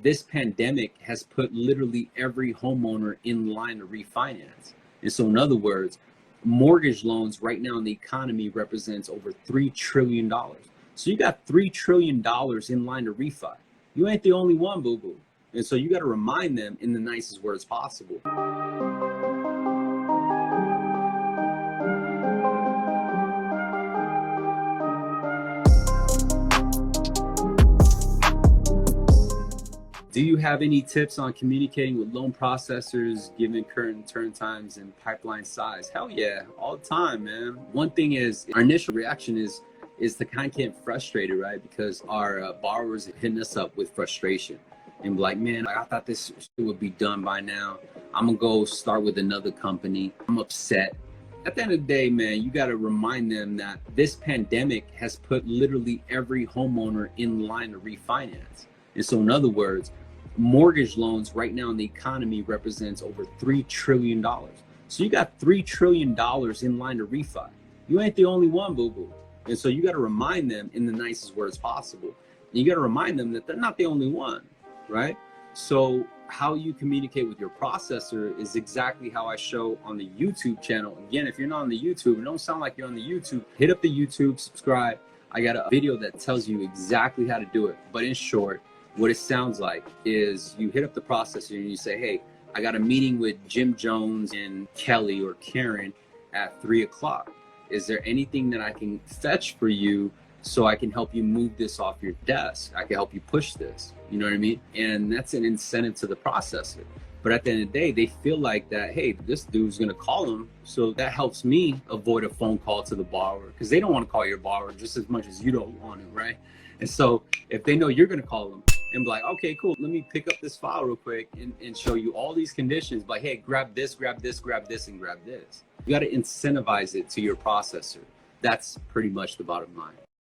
this pandemic has put literally every homeowner in line to refinance. And so in other words, mortgage loans right now in the economy represents over $3 trillion. So you got $3 trillion in line to refi. You ain't the only one, boo-boo. And so you got to remind them in the nicest words possible. Do you have any tips on communicating with loan processors given current turn times and pipeline size? Hell yeah, all the time, man. One thing is, our initial reaction is to kind of get frustrated, right? Because our borrowers are hitting us up with frustration and be like, man, I thought this would be done by now. I'm gonna go start with another company. I'm upset. At the end of the day, man, you got to remind them that this pandemic has put literally every homeowner in line to refinance. And so in other words, mortgage loans right now in the economy represents over $3 trillion. So you got $3 trillion in line to refi. You ain't the only one, boo-boo. And so you got to remind them in the nicest words possible. And you got to remind them that they're not the only one, right? So how you communicate with your processor is exactly how I show on the YouTube channel. Again, if you're not on the YouTube, it don't sound like you're on the YouTube, hit up the YouTube, subscribe. I got a video that tells you exactly how to do it. But in short, what it sounds like is you hit up the processor and you say, hey, I got a meeting with Jim Jones and Kelly or Karen at 3 o'clock. Is there anything that I can fetch for you so I can help you move this off your desk? I can help you push this. You know what I mean? And that's an incentive to the processor. But at the end of the day, they feel like that, hey, this dude's gonna call them. So that helps me avoid a phone call to the borrower because they don't want to call your borrower just as much as you don't want to, right? And so if they know you're gonna call them and be like, okay, cool, let me pick up this file real quick and show you all these conditions, like, hey, grab this, grab this, grab this, and grab this. You got to incentivize it to your processor. That's pretty much the bottom line.